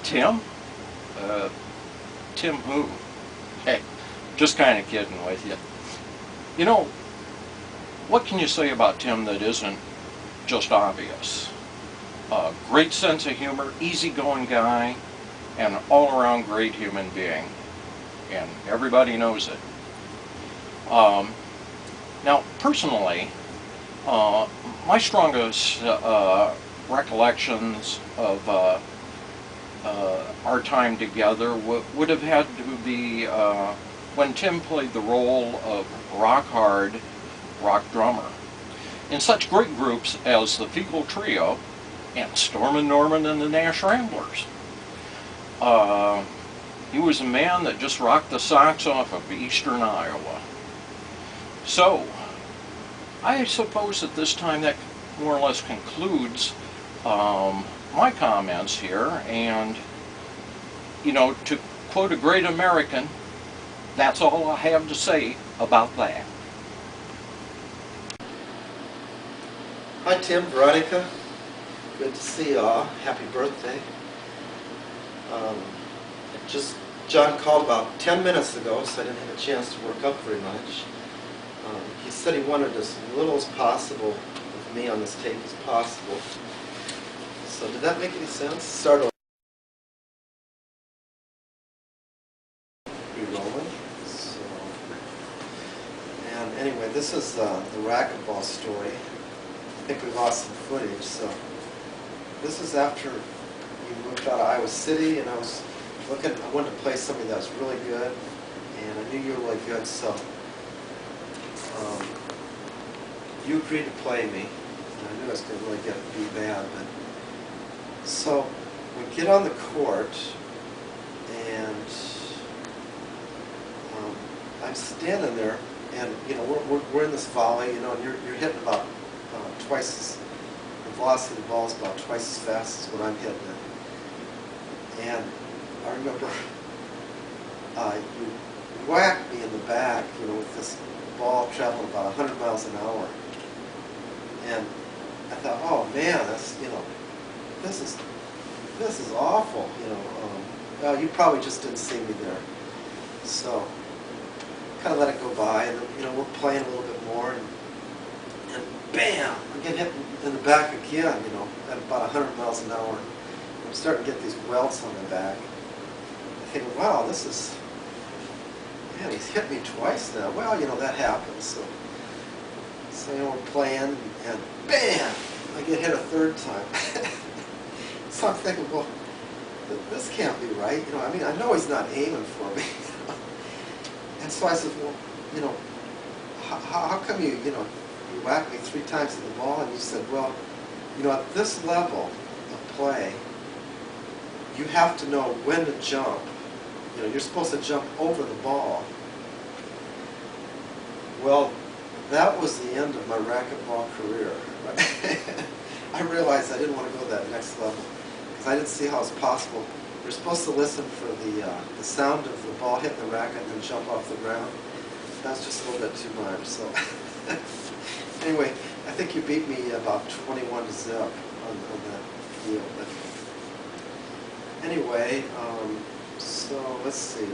Tim? Uh, Tim who? Hey, just kind of kidding with you. You know, what can you say about Tim that isn't just obvious? Great sense of humor, easygoing guy, and all-around great human being. And everybody knows it. Um, Now, personally, my strongest recollections of our time together would have had to be when Tim played the role of rock hard rock drummer in such great groups as the Fecal Trio and Storm and Norman and the Nash Ramblers. Uh, he was a man that just rocked the socks off of eastern Iowa. So, I suppose at this time that more or less concludes my comments here, and to quote a great American, that's all I have to say about that. Hi Tim, Veronica. Good to see you all. Happy birthday. John called about 10 minutes ago, so I didn't have a chance to work up very much. He said he wanted as little as possible with me on this tape as possible. So did that make any sense? Start over. Re-rolling. So, and anyway, this is the racquetball story. I think we lost some footage. So this is after you moved out of Iowa City, and I wanted to play somebody that was really good, and I knew you were really good, so you agreed to play me, and I knew I was going to really be bad. But so we get on the court, and I'm standing there, and we're in this volley, and you're hitting about twice as the velocity of the ball is about twice as fast as what I'm hitting it. And I remember you whacked me in the back, with this ball traveling about 100 miles an hour. And I thought, oh man, that's this is awful. Well, you probably just didn't see me there. So kind of let it go by, and then, we're playing a little bit more, and bam, I get hit in the back again, at about 100 miles an hour. I'm starting to get these welts on the back. I think, wow, man, he's hit me twice now. Well, that happens. So we're playing, and bam, I get hit a third time. So I'm thinking, well, this can't be right. I know he's not aiming for me. And so I said, well, how come you whacked me 3 times in the ball? And you said, well, at this level of play, you have to know when to jump. You're supposed to jump over the ball. Well, that was the end of my racquetball career. I realized I didn't want to go to that next level because I didn't see how it's possible. You're supposed to listen for the sound of the ball hitting the racket and then jump off the ground. That's just a little bit too much. So anyway, I think you beat me about 21-0 on that deal. But anyway, so let's see.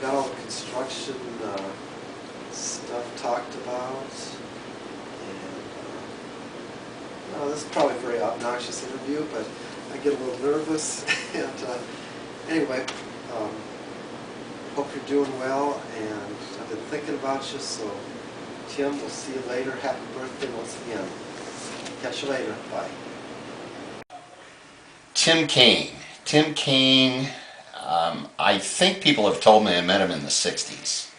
Got all the construction stuff talked about, and this is probably a very obnoxious interview, but I get a little nervous. And anyway, hope you're doing well, and I've been thinking about you. So Tim, we'll see you later. Happy birthday once again. Catch you later. Bye. Tim Kane. Tim Kane, I think people have told me I met him in the 60s,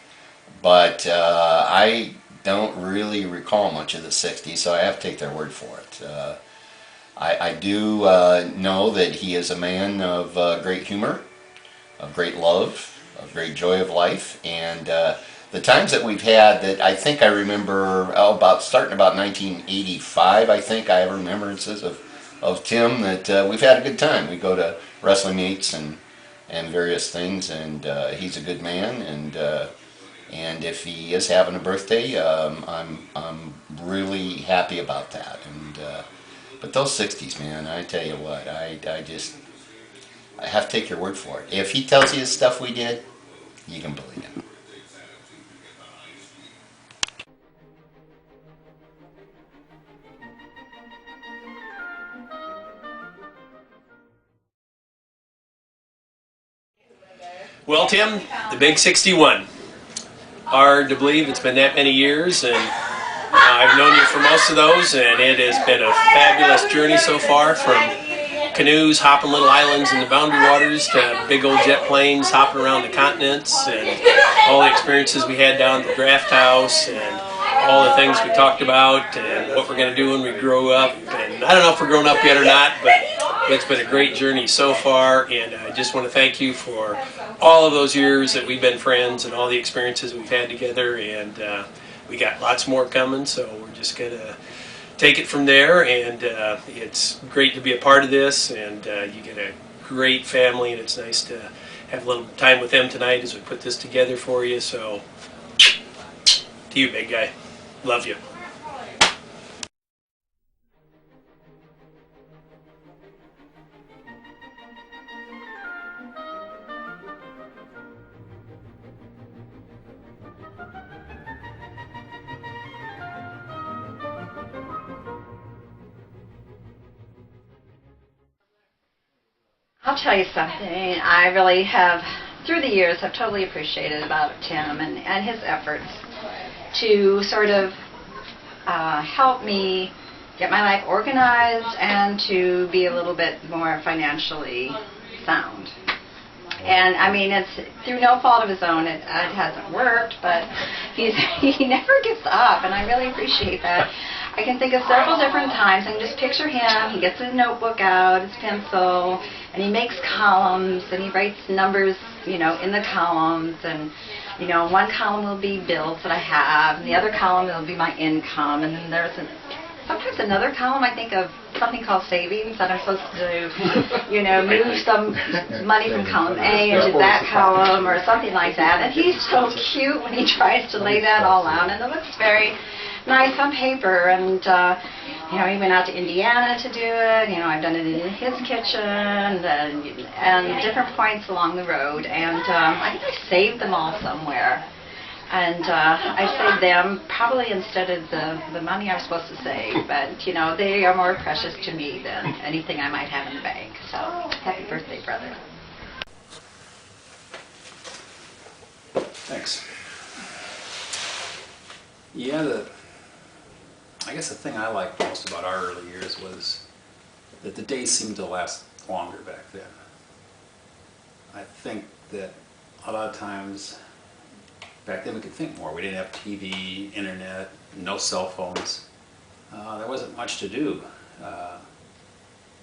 but I don't really recall much of the 60s, so I have to take their word for it. I do know that he is a man of great humor, of great love, of great joy of life, and the times that we've had that I think I remember starting about 1985, I think I have remembrances of Tim that we've had a good time. We go to wrestling meets and various things, and he's a good man, and if he is having a birthday, I'm really happy about that. And but those 60s, man, I tell you what, I have to take your word for it. If he tells you the stuff we did, you can believe him. Well, Tim, the big 61. Hard to believe it's been that many years, and I've known you for most of those, and it has been a fabulous journey so far, from canoes hopping little islands in the boundary waters to big old jet planes hopping around the continents, and all the experiences we had down at the draft house, and all the things we talked about, and what we're going to do when we grow up. And I don't know if we're grown up yet or not, but it's been a great journey so far, and I just want to thank you for all of those years that we've been friends and all the experiences we've had together, and we got lots more coming, so we're just going to take it from there. And it's great to be a part of this, and you get a great family, and it's nice to have a little time with them tonight as we put this together for you. So to you, big guy, love you. I'll tell you something I really have, through the years, have totally appreciated about Tim and his efforts to sort of help me get my life organized and to be a little bit more financially sound. And I mean, it's through no fault of his own. It hasn't worked, but he never gives up, and I really appreciate that. I can think of several different times. I can just picture him. He gets his notebook out, his pencil, and he makes columns, and he writes numbers, in the columns. And, one column will be bills that I have, and the other column will be my income. And then there's sometimes another column, I think of something called savings that I'm supposed to, move some money from column A into that column or something like that. And he's so cute when he tries to lay that all out, and it looks very nice on paper. And he went out to Indiana to do it. I've done it in his kitchen and different points along the road. And I think I saved them all somewhere. And I saved them probably instead of the money I'm supposed to save. But, they are more precious to me than anything I might have in the bank. So, happy birthday, brother. Thanks. Yeah, I guess the thing I liked most about our early years was that the days seemed to last longer back then. I think that a lot of times back then we could think more. We didn't have TV, internet, no cell phones. There wasn't much to do.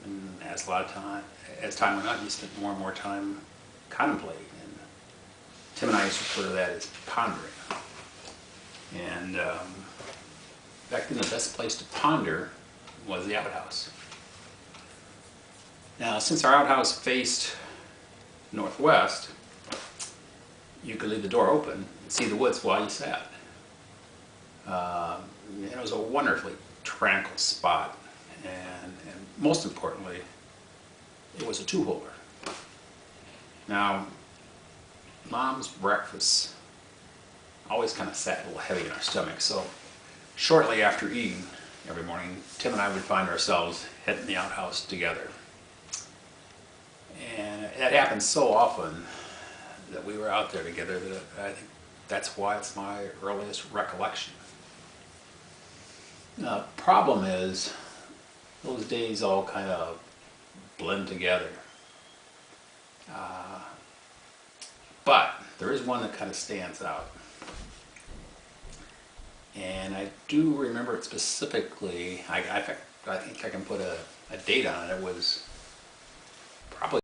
And as time went on, you spent more and more time contemplating. And Tim and I used to refer to that as pondering. And back then, the best place to ponder was the outhouse. Now, since our outhouse faced northwest, you could leave the door open and see the woods while you sat. It was a wonderfully tranquil spot, and most importantly, it was a two-holer. Now, Mom's breakfast always kind of sat a little heavy in our stomachs, so shortly after eating every morning, Tim and I would find ourselves heading the outhouse together. And it happened so often that we were out there together that I think that's why it's my earliest recollection. The problem is those days all kind of blend together. But there is one that kind of stands out. And I do remember it specifically. I think I can put a date on it. It was